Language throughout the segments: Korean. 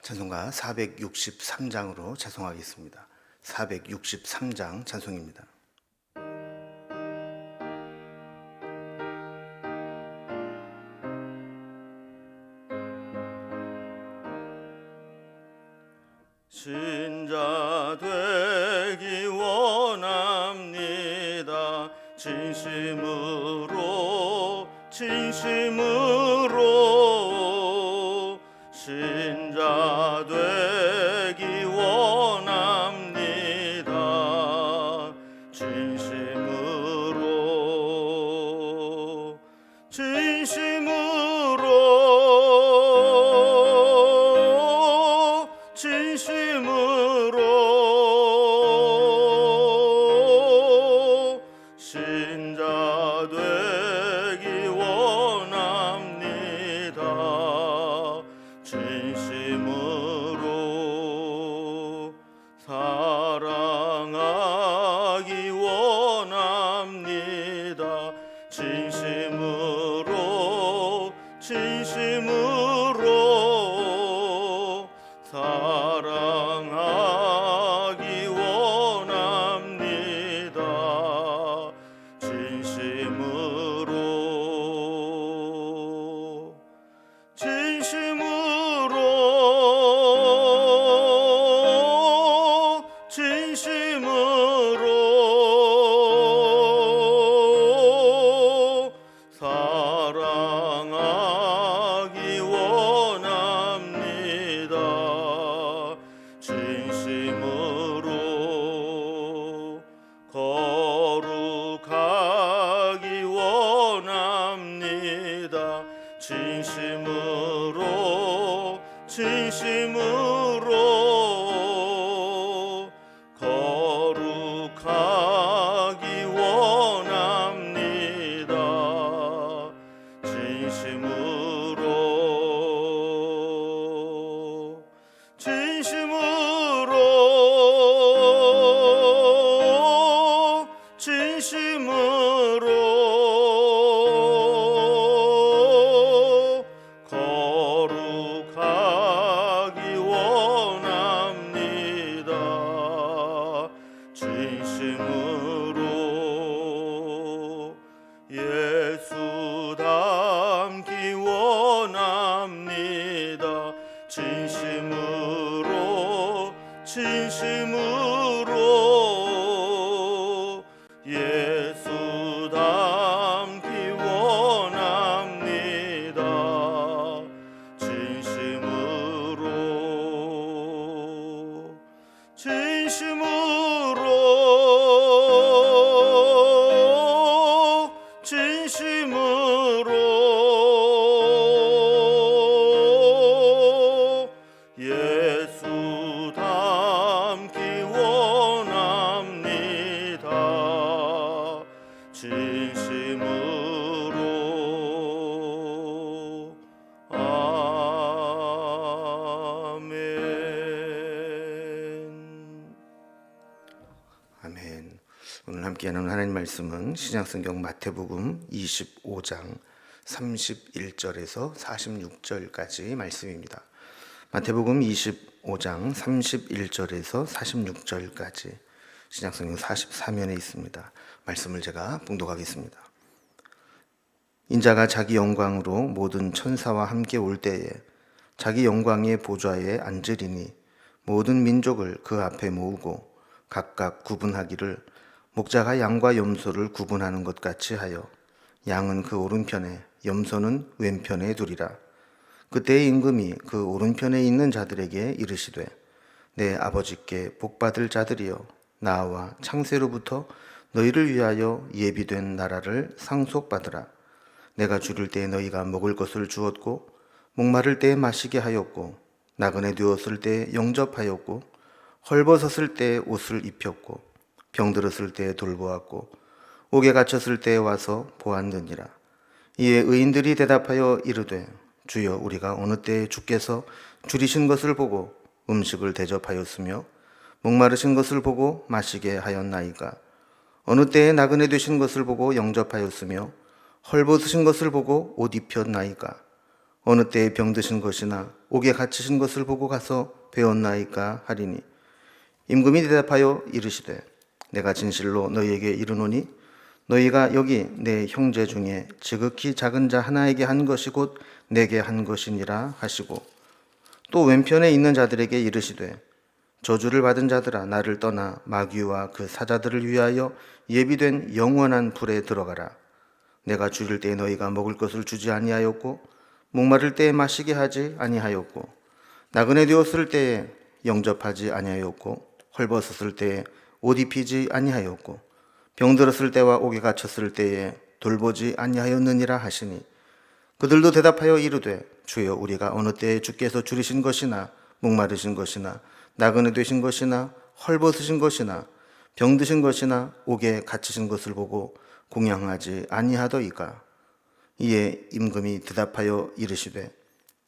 찬송가 463장으로 찬송하겠습니다. 463장 찬송입니다. 신자 되기 원합니다. 진심으로 신자 되기 원합니다. 진심으로 신자 되기 원합니다. 진심으로 사랑하기 원합니다. 진심으로 사랑하기 원합니다. 진심으로 사랑하기 원합니다. 진심으로 거룩하기 원합니다. 진심으로 거룩하기 원합니다. 진심으로 거룩하기 원합니다. 진심으로 예수 닮기 원합니다. 진심으로 예수 닮기 원합니다. 진심으로 예수 닮기 원합니다. 진심으로 아멘. 오늘 함께하는 하나님 말씀은 신약성경 마태복음 25장 31절에서 46절까지 말씀입니다. 마태복음 25장 31절에서 46절까지 신약성경 44면에 있습니다. 말씀을 제가 봉독하겠습니다. 인자가 자기 영광으로 모든 천사와 함께 올 때에 자기 영광의 보좌에 앉으리니 모든 민족을 그 앞에 모으고 각각 구분하기를 목자가 양과 염소를 구분하는 것 같이 하여 양은 그 오른편에 염소는 왼편에 두리라. 그때의 임금이 그 오른편에 있는 자들에게 이르시되 내 아버지께 복받을 자들이여 나와 창세로부터 너희를 위하여 예비된 나라를 상속받으라. 내가 죽을 때에 너희가 먹을 것을 주었고 목마를 때에 마시게 하였고 나그네 되었을 때에 영접하였고 헐벗었을 때에 옷을 입혔고 병들었을 때에 돌보았고 옥에 갇혔을 때에 와서 보았느니라. 이에 의인들이 대답하여 이르되 주여 우리가 어느 때에 주께서 줄이신 것을 보고 음식을 대접하였으며 목마르신 것을 보고 마시게 하였나이까. 어느 때에 나그네 되신 것을 보고 영접하였으며 헐벗으신 것을 보고 옷 입혔나이까. 어느 때에 병드신 것이나 옥에 갇히신 것을 보고 가서 배웠나이까 하리니 임금이 대답하여 이르시되 내가 진실로 너희에게 이르노니 너희가 여기 내 형제 중에 지극히 작은 자 하나에게 한 것이 곧 내게 한 것이니라 하시고 또 왼편에 있는 자들에게 이르시되 저주를 받은 자들아 나를 떠나 마귀와 그 사자들을 위하여 예비된 영원한 불에 들어가라. 내가 줄일 때에 너희가 먹을 것을 주지 아니하였고 목마를 때에 마시게 하지 아니하였고 나그네 되었을 때에 영접하지 아니하였고 헐벗었을 때에 옷 입히지 아니하였고 병들었을 때와 옥에 갇혔을 때에 돌보지 아니하였느니라 하시니 그들도 대답하여 이르되 주여 우리가 어느 때에 주께서 줄이신 것이나 목마르신 것이나 나그네 되신 것이나 헐벗으신 것이나 병드신 것이나 옥에 갇히신 것을 보고 공양하지 아니하더이까. 이에 임금이 대답하여 이르시되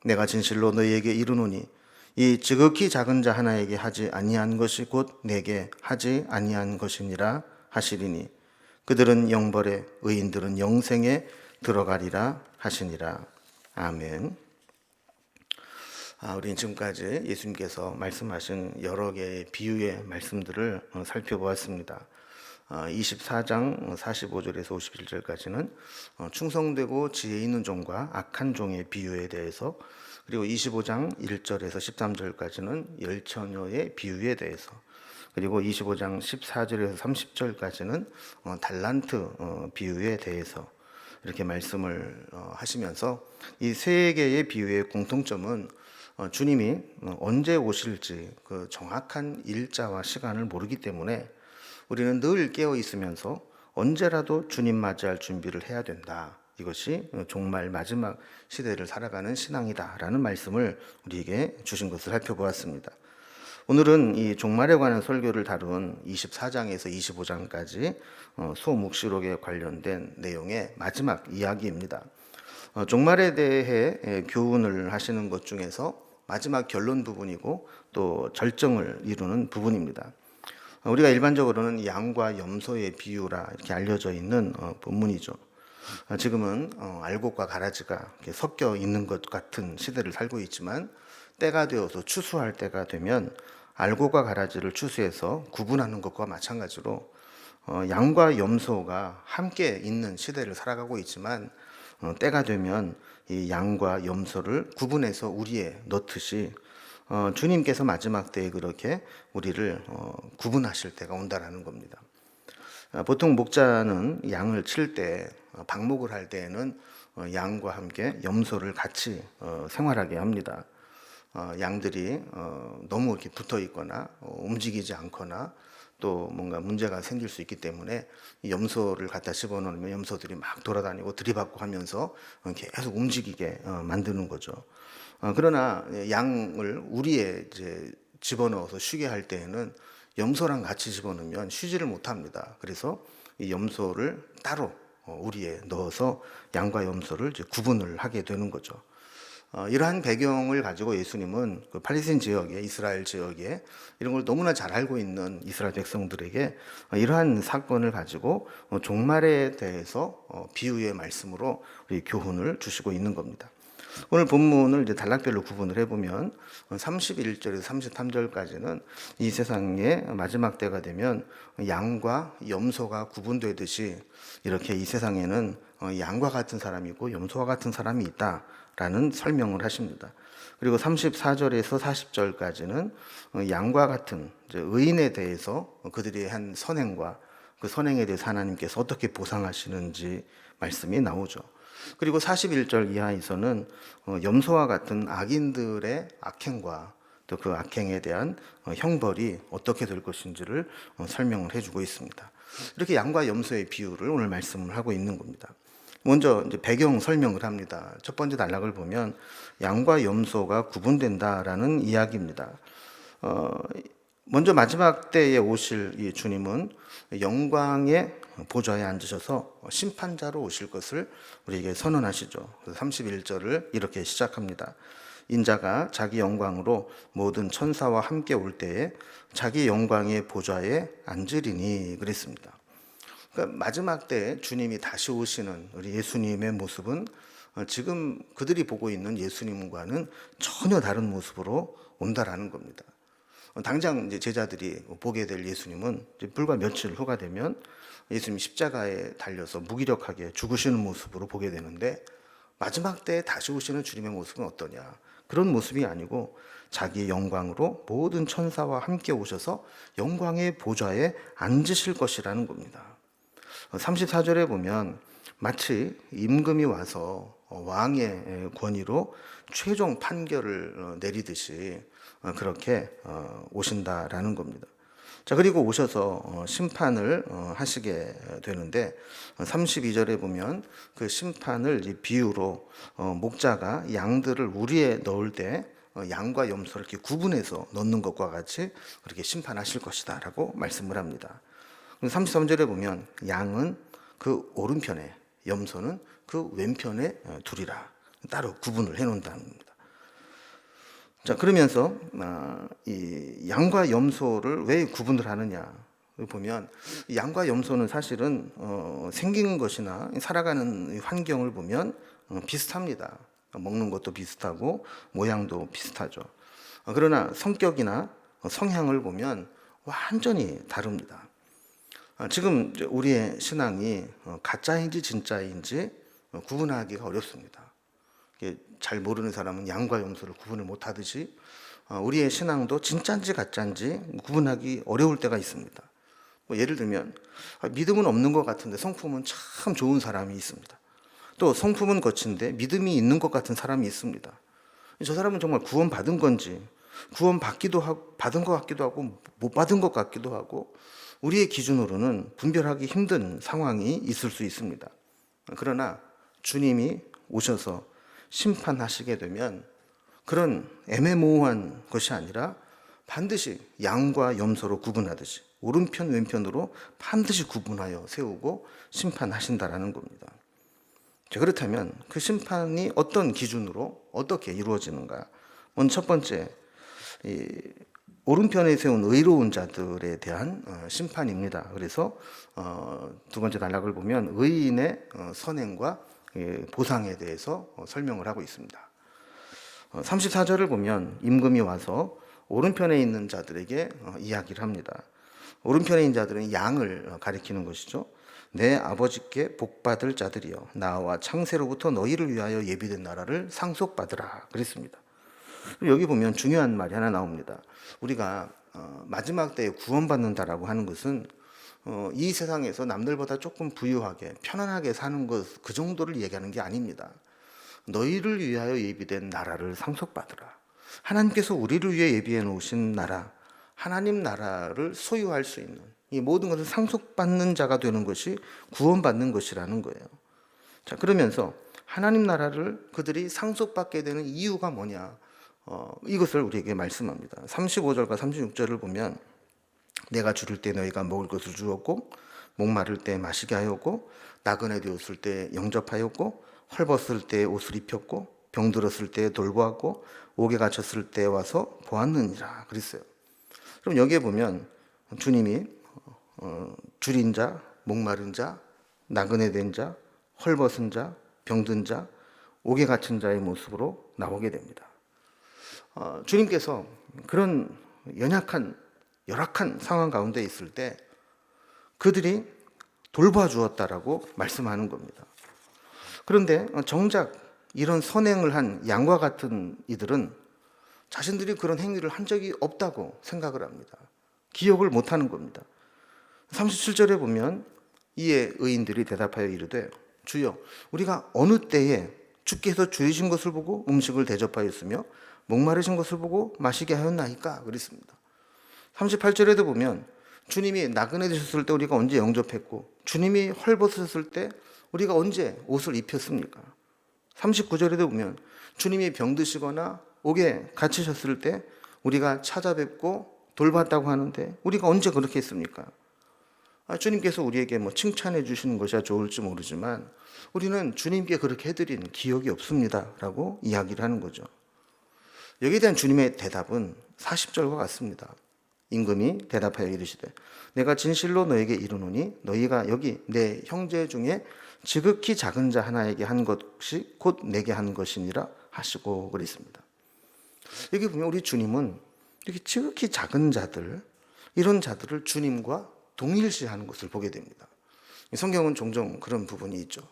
내가 진실로 너희에게 이르노니 이 지극히 작은 자 하나에게 하지 아니한 것이 곧 내게 하지 아니한 것이니라 하시리니 그들은 영벌에 의인들은 영생에 들어가리라 하시니라. 아멘. 우리는 지금까지 예수님께서 말씀하신 여러 개의 비유의 말씀들을 살펴보았습니다. 24장 45절에서 51절까지는 충성되고 지혜 있는 종과 악한 종의 비유에 대해서, 그리고 25장 1절에서 13절까지는 열처녀의 비유에 대해서, 그리고 25장 14절에서 30절까지는 달란트 비유에 대해서 이렇게 말씀을 하시면서 이 세 개의 비유의 공통점은 주님이 언제 오실지 그 정확한 일자와 시간을 모르기 때문에 우리는 늘 깨어 있으면서 언제라도 주님 맞이할 준비를 해야 된다. 이것이 정말 마지막 시대를 살아가는 신앙이다라는 말씀을 우리에게 주신 것을 살펴보았습니다. 오늘은 이 종말에 관한 설교를 다룬 24장에서 25장까지 소묵시록에 관련된 내용의 마지막 이야기입니다. 종말에 대해 교훈을 하시는 것 중에서 마지막 결론 부분이고 또 절정을 이루는 부분입니다. 우리가 일반적으로는 양과 염소의 비유라 이렇게 알려져 있는 본문이죠. 지금은 알곡과 가라지가 이렇게 섞여 있는 것 같은 시대를 살고 있지만 때가 되어서 추수할 때가 되면 알곡과 가라지를 추수해서 구분하는 것과 마찬가지로 양과 염소가 함께 있는 시대를 살아가고 있지만 때가 되면 이 양과 염소를 구분해서 우리에 넣듯이 주님께서 마지막 때에 그렇게 우리를 구분하실 때가 온다라는 겁니다. 보통 목자는 양을 칠 때, 방목을 할 때에는 양과 함께 염소를 같이 생활하게 합니다. 양들이 너무 이렇게 붙어 있거나 움직이지 않거나 또 뭔가 문제가 생길 수 있기 때문에 염소를 갖다 집어넣으면 염소들이 막 돌아다니고 들이받고 하면서 계속 움직이게 만드는 거죠. 그러나 양을 우리에 이제 집어넣어서 쉬게 할 때에는 염소랑 같이 집어넣으면 쉬지를 못합니다. 그래서 이 염소를 따로 우리에 넣어서 양과 염소를 이제 구분을 하게 되는 거죠. 이러한 배경을 가지고 예수님은 그 팔레스틴 지역에, 이스라엘 지역에 이런 걸 너무나 잘 알고 있는 이스라엘 백성들에게 이러한 사건을 가지고 종말에 대해서 비유의 말씀으로 우리 교훈을 주시고 있는 겁니다. 오늘 본문을 이제 단락별로 구분을 해보면 31절에서 33절까지는 이 세상의 마지막 때가 되면 양과 염소가 구분되듯이 이렇게 이 세상에는 양과 같은 사람이 있고 염소와 같은 사람이 있다라는 설명을 하십니다. 그리고 34절에서 40절까지는 양과 같은 의인에 대해서 그들이 한 선행과 그 선행에 대해서 하나님께서 어떻게 보상하시는지 말씀이 나오죠. 그리고 41절 이하에서는 염소와 같은 악인들의 악행과 또 그 악행에 대한 형벌이 어떻게 될 것인지를 설명을 해주고 있습니다. 이렇게 양과 염소의 비유를 오늘 말씀을 하고 있는 겁니다. 먼저 이제 배경 설명을 합니다. 첫 번째 단락을 보면 양과 염소가 구분된다라는 이야기입니다. 먼저 마지막 때에 오실 이 주님은 영광의 보좌에 앉으셔서 심판자로 오실 것을 우리에게 선언하시죠. 그래서 31절을 이렇게 시작합니다. 인자가 자기 영광으로 모든 천사와 함께 올 때에 자기 영광의 보좌에 앉으리니 그랬습니다. 그러니까 마지막 때 주님이 다시 오시는 우리 예수님의 모습은 지금 그들이 보고 있는 예수님과는 전혀 다른 모습으로 온다라는 겁니다. 당장 이제 제자들이 보게 될 예수님은 이제 불과 며칠 후가 되면 예수님이 십자가에 달려서 무기력하게 죽으시는 모습으로 보게 되는데, 마지막 때에 다시 오시는 주님의 모습은 어떠냐? 그런 모습이 아니고 자기의 영광으로 모든 천사와 함께 오셔서 영광의 보좌에 앉으실 것이라는 겁니다. 34절에 보면 마치 임금이 와서 왕의 권위로 최종 판결을 내리듯이 그렇게 오신다라는 겁니다. 자, 그리고 오셔서 심판을 하시게 되는데, 32절에 보면 그 심판을 비유로 목자가 양들을 우리에 넣을 때 양과 염소를 이렇게 구분해서 넣는 것과 같이 그렇게 심판하실 것이다 라고 말씀을 합니다. 33절에 보면 양은 그 오른편에, 염소는 그 왼편에 두리라, 따로 구분을 해놓는다는 겁니다. 자, 그러면서 이 양과 염소를 왜 구분을 하느냐 보면, 양과 염소는 사실은 생긴 것이나 살아가는 환경을 보면 비슷합니다. 먹는 것도 비슷하고 모양도 비슷하죠. 그러나 성격이나 성향을 보면 완전히 다릅니다. 지금 우리의 신앙이 가짜인지 진짜인지 구분하기가 어렵습니다. 잘 모르는 사람은 양과 염소를 구분을 못하듯이 우리의 신앙도 진짜인지 가짜인지 구분하기 어려울 때가 있습니다. 예를 들면 믿음은 없는 것 같은데 성품은 참 좋은 사람이 있습니다. 또 성품은 거친데 믿음이 있는 것 같은 사람이 있습니다. 저 사람은 정말 구원받은 건지, 구원받기도 하고 받은 것 같기도 하고 못 받은 것 같기도 하고, 우리의 기준으로는 분별하기 힘든 상황이 있을 수 있습니다. 그러나 주님이 오셔서 심판하시게 되면 그런 애매모호한 것이 아니라 반드시 양과 염소로 구분하듯이 오른편 왼편으로 반드시 구분하여 세우고 심판하신다라는 겁니다. 자, 그렇다면 그 심판이 어떤 기준으로 어떻게 이루어지는가? 먼저 첫 번째, 오른편에 세운 의로운 자들에 대한 심판입니다. 그래서 두 번째 단락을 보면 의인의 선행과 보상에 대해서 설명을 하고 있습니다. 34절을 보면 임금이 와서 오른편에 있는 자들에게 이야기를 합니다. 오른편에 있는 자들은 양을 가리키는 것이죠. 내 아버지께 복받을 자들이여, 나와 창세로부터 너희를 위하여 예비된 나라를 상속받으라 그랬습니다. 여기 보면 중요한 말이 하나 나옵니다. 우리가 마지막 때에 구원받는다라고 하는 것은 이 세상에서 남들보다 조금 부유하게 편안하게 사는 것, 그 정도를 얘기하는 게 아닙니다. 너희를 위하여 예비된 나라를 상속받으라. 하나님께서 우리를 위해 예비해 놓으신 나라, 하나님 나라를 소유할 수 있는 이 모든 것을 상속받는 자가 되는 것이 구원받는 것이라는 거예요. 자, 그러면서 하나님 나라를 그들이 상속받게 되는 이유가 뭐냐, 이것을 우리에게 말씀합니다. 35절과 36절을 보면 내가 주를 때 너희가 먹을 것을 주었고, 목마를 때 마시게 하였고, 나그네 되었을 때 영접하였고, 헐벗을 때 옷을 입혔고, 병들었을 때 돌보았고, 옥에 갇혔을 때 와서 보았느니라 그랬어요. 그럼 여기에 보면 주님이 줄인 자, 목마른 자, 나그네 된 자, 헐벗은 자, 병든 자, 옥에 갇힌 자의 모습으로 나오게 됩니다. 주님께서 그런 연약한 열악한 상황 가운데 있을 때 그들이 돌봐 주었다라고 말씀하는 겁니다. 그런데 정작 이런 선행을 한 양과 같은 이들은 자신들이 그런 행위를 한 적이 없다고 생각을 합니다. 기억을 못하는 겁니다. 37절에 보면 이에 의인들이 대답하여 이르되 주여, 우리가 어느 때에 주께서 줄이신 것을 보고 음식을 대접하였으며 목마르신 것을 보고 마시게 하였나이까 그랬습니다. 38절에도 보면 주님이 나그네 되셨을 때 우리가 언제 영접했고, 주님이 헐벗으셨을 때 우리가 언제 옷을 입혔습니까? 39절에도 보면 주님이 병드시거나 옥에 갇히셨을 때 우리가 찾아뵙고 돌봤다고 하는데 우리가 언제 그렇게 했습니까? 주님께서 우리에게 칭찬해 주시는 것이야 좋을지 모르지만 우리는 주님께 그렇게 해드린 기억이 없습니다 라고 이야기를 하는 거죠. 여기에 대한 주님의 대답은 40절과 같습니다. 임금이 대답하여 이르시되 내가 진실로 너에게 이르노니 너희가 여기 내 형제 중에 지극히 작은 자 하나에게 한 것이 곧 내게 한 것이니라 하시고 그랬습니다. 여기 보면 우리 주님은 이렇게 지극히 작은 자들, 이런 자들을 주님과 동일시하는 것을 보게 됩니다. 성경은 종종 그런 부분이 있죠.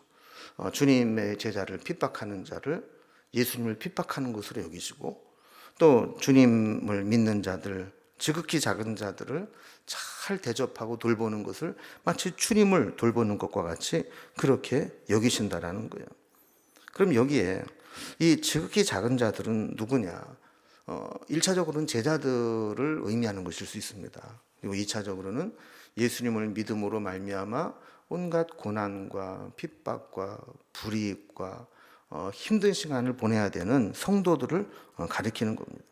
주님의 제자를 핍박하는 자를 예수님을 핍박하는 것으로 여기시고, 또 주님을 믿는 자들, 지극히 작은 자들을 잘 대접하고 돌보는 것을 마치 주님을 돌보는 것과 같이 그렇게 여기신다라는 거예요. 그럼 여기에 이 지극히 작은 자들은 누구냐? 1차적으로는 제자들을 의미하는 것일 수 있습니다. 그리고 2차적으로는 예수님을 믿음으로 말미암아 온갖 고난과 핍박과 불이익과 힘든 시간을 보내야 되는 성도들을 가리키는 겁니다.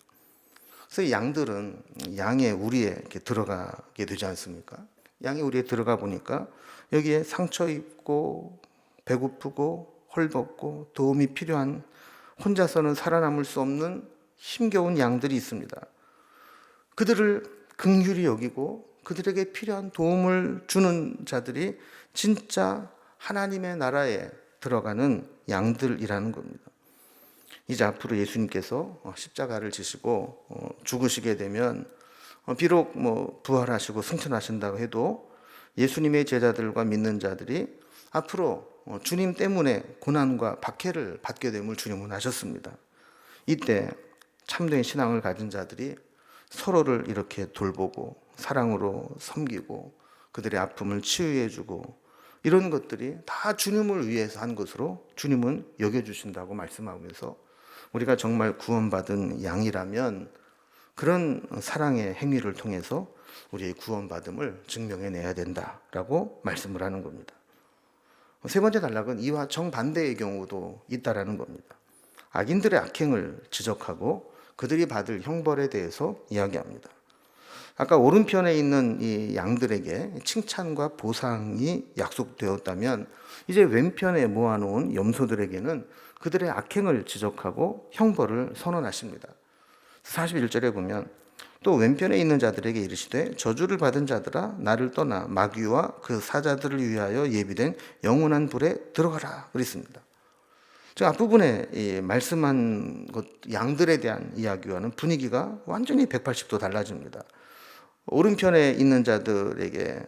그래서 양들은 양의 우리에 이렇게 들어가게 되지 않습니까? 양의 우리에 들어가 보니까 여기에 상처 입고 배고프고 헐벗고 도움이 필요한, 혼자서는 살아남을 수 없는 힘겨운 양들이 있습니다. 그들을 긍휼히 여기고 그들에게 필요한 도움을 주는 자들이 진짜 하나님의 나라에 들어가는 양들이라는 겁니다. 이제 앞으로 예수님께서 십자가를 지시고 죽으시게 되면 비록 부활하시고 승천하신다고 해도 예수님의 제자들과 믿는 자들이 앞으로 주님 때문에 고난과 박해를 받게 됨을 주님은 아셨습니다. 이때 참된 신앙을 가진 자들이 서로를 이렇게 돌보고 사랑으로 섬기고 그들의 아픔을 치유해주고, 이런 것들이 다 주님을 위해서 한 것으로 주님은 여겨주신다고 말씀하면서, 우리가 정말 구원받은 양이라면 그런 사랑의 행위를 통해서 우리의 구원받음을 증명해내야 된다라고 말씀을 하는 겁니다. 세 번째 단락은 이와 정반대의 경우도 있다라는 겁니다. 악인들의 악행을 지적하고 그들이 받을 형벌에 대해서 이야기합니다. 아까 오른편에 있는 이 양들에게 칭찬과 보상이 약속되었다면, 이제 왼편에 모아놓은 염소들에게는 그들의 악행을 지적하고 형벌을 선언하십니다. 41절에 보면 또 왼편에 있는 자들에게 이르시되 저주를 받은 자들아 나를 떠나 마귀와 그 사자들을 위하여 예비된 영원한 불에 들어가라 그랬습니다. 앞부분에 말씀한 것, 양들에 대한 이야기와는 분위기가 완전히 180도 달라집니다. 오른편에 있는 자들에게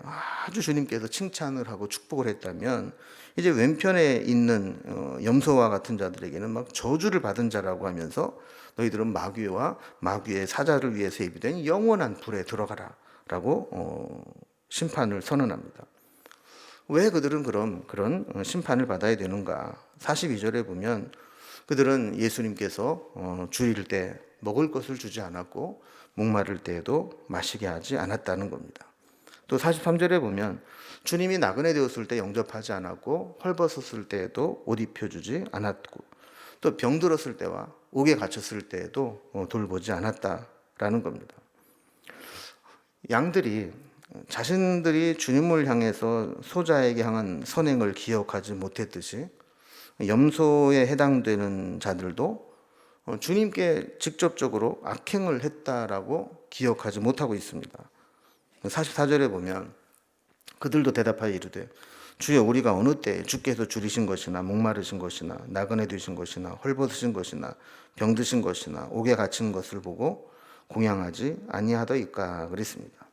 아주 주님께서 칭찬을 하고 축복을 했다면, 이제 왼편에 있는 염소와 같은 자들에게는 막 저주를 받은 자라고 하면서 너희들은 마귀와 마귀의 사자를 위해서 예비된 영원한 불에 들어가라 라고 심판을 선언합니다. 왜 그들은 그럼 그런 심판을 받아야 되는가? 42절에 보면 그들은 예수님께서 줄일 때 먹을 것을 주지 않았고 목마를 때에도 마시게 하지 않았다는 겁니다. 또 43절에 보면 주님이 나그네 되었을 때 영접하지 않았고 헐벗었을 때에도 옷 입혀주지 않았고 또 병들었을 때와 옥에 갇혔을 때에도 돌보지 않았다라는 겁니다. 양들이 자신들이 주님을 향해서 소자에게 향한 선행을 기억하지 못했듯이 염소에 해당되는 자들도 주님께 직접적으로 악행을 했다라고 기억하지 못하고 있습니다. 44절에 보면 그들도 대답하여 이르되 주여 우리가 어느 때에 주께서 줄이신 것이나 목마르신 것이나 나그네 되신 것이나 헐벗으신 것이나 병드신 것이나 옥에 갇힌 것을 보고 공양하지 아니하더이까 그랬습니다.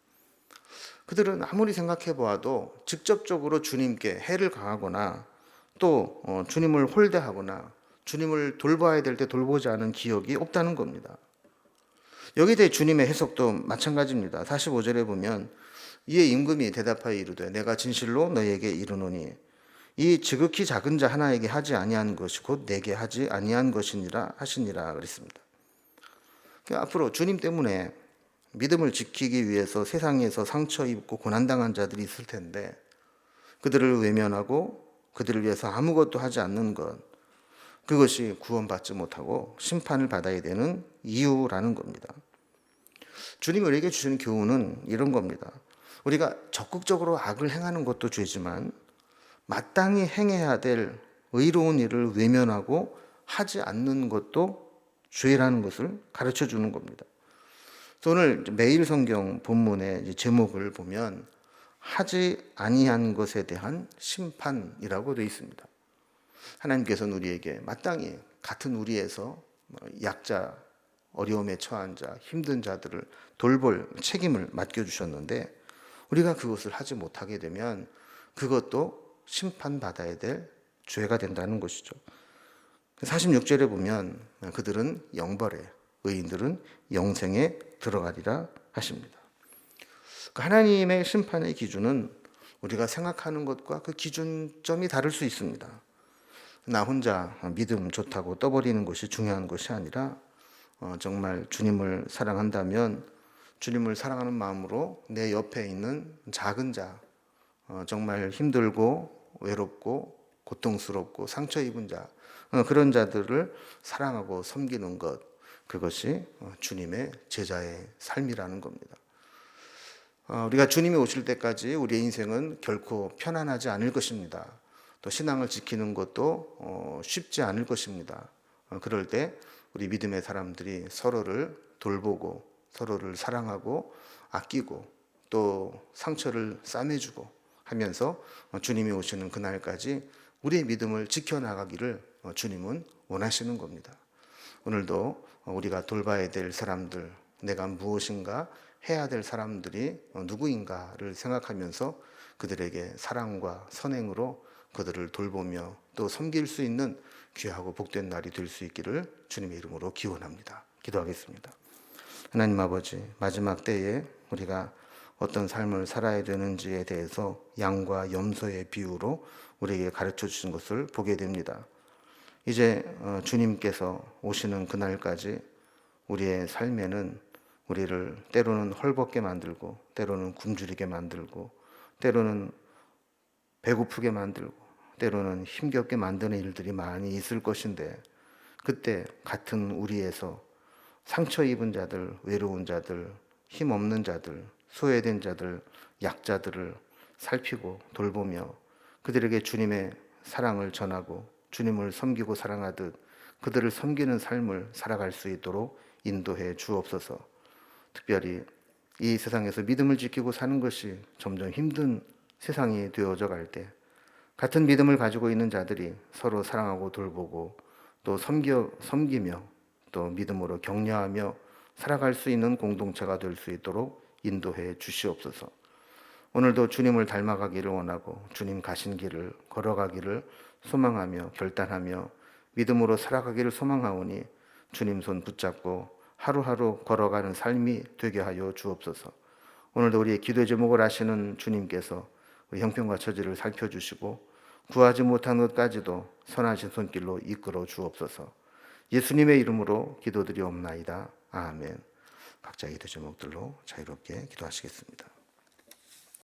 그들은 아무리 생각해 보아도 직접적으로 주님께 해를 가하거나 또 주님을 홀대하거나 주님을 돌봐야 될 때 돌보지 않은 기억이 없다는 겁니다. 여기에 대해 주님의 해석도 마찬가지입니다. 45절에 보면 이에 임금이 대답하여 이르되 내가 진실로 너희에게 이르노니 이 지극히 작은 자 하나에게 하지 아니한 것이 곧 내게 하지 아니한 것이니라 하시니라 그랬습니다. 앞으로 주님 때문에 믿음을 지키기 위해서 세상에서 상처 입고 고난당한 자들이 있을 텐데 그들을 외면하고 그들을 위해서 아무것도 하지 않는 것, 그것이 구원받지 못하고 심판을 받아야 되는 이유라는 겁니다. 주님이 우리에게 주시는 교훈은 이런 겁니다. 우리가 적극적으로 악을 행하는 것도 죄지만 마땅히 행해야 될 의로운 일을 외면하고 하지 않는 것도 죄라는 것을 가르쳐 주는 겁니다. 오늘 매일 성경 본문의 제목을 보면 하지 아니한 것에 대한 심판이라고 되어 있습니다. 하나님께서는 우리에게 마땅히 같은 우리에서 약자, 어려움에 처한 자, 힘든 자들을 돌볼 책임을 맡겨주셨는데 우리가 그것을 하지 못하게 되면 그것도 심판받아야 될 죄가 된다는 것이죠. 46절에 보면 그들은 영벌에, 의인들은 영생에 들어가리라 하십니다. 하나님의 심판의 기준은 우리가 생각하는 것과 그 기준점이 다를 수 있습니다. 나 혼자 믿음 좋다고 떠버리는 것이 중요한 것이 아니라 정말 주님을 사랑한다면 주님을 사랑하는 마음으로 내 옆에 있는 작은 자, 정말 힘들고 외롭고 고통스럽고 상처 입은 자, 그런 자들을 사랑하고 섬기는 것, 그것이 주님의 제자의 삶이라는 겁니다. 우리가 주님이 오실 때까지 우리의 인생은 결코 편안하지 않을 것입니다. 또 신앙을 지키는 것도 쉽지 않을 것입니다. 그럴 때 우리 믿음의 사람들이 서로를 돌보고 서로를 사랑하고 아끼고 또 상처를 싸매주고 하면서 주님이 오시는 그날까지 우리의 믿음을 지켜나가기를 주님은 원하시는 겁니다. 오늘도 우리가 돌봐야 될 사람들, 내가 무엇인가 해야 될 사람들이 누구인가를 생각하면서 그들에게 사랑과 선행으로 그들을 돌보며 또 섬길 수 있는 귀하고 복된 날이 될 수 있기를 주님의 이름으로 기원합니다. 기도하겠습니다. 하나님 아버지, 마지막 때에 우리가 어떤 삶을 살아야 되는지에 대해서 양과 염소의 비유로 우리에게 가르쳐 주신 것을 보게 됩니다. 이제 주님께서 오시는 그날까지 우리의 삶에는 우리를 때로는 헐벗게 만들고 때로는 굶주리게 만들고 때로는 배고프게 만들고 때로는 힘겹게 만드는 일들이 많이 있을 것인데 그때 같은 우리에서 상처 입은 자들, 외로운 자들, 힘없는 자들, 소외된 자들, 약자들을 살피고 돌보며 그들에게 주님의 사랑을 전하고 주님을 섬기고 사랑하듯 그들을 섬기는 삶을 살아갈 수 있도록 인도해 주옵소서. 특별히 이 세상에서 믿음을 지키고 사는 것이 점점 힘든 세상이 되어져 갈 때 같은 믿음을 가지고 있는 자들이 서로 사랑하고 돌보고 또 섬기며 또 믿음으로 격려하며 살아갈 수 있는 공동체가 될 수 있도록 인도해 주시옵소서. 오늘도 주님을 닮아가기를 원하고 주님 가신 길을 걸어가기를 소망하며 결단하며 믿음으로 살아가기를 소망하오니 주님 손 붙잡고 하루하루 걸어가는 삶이 되게 하여 주옵소서. 오늘도 우리의 기도의 제목을 아시는 주님께서 우리 형편과 처지를 살펴주시고 구하지 못한 것까지도 선하신 손길로 이끌어 주옵소서. 예수님의 이름으로 기도드리옵나이다. 아멘. 각자의 기도 제목들로 자유롭게 기도하시겠습니다.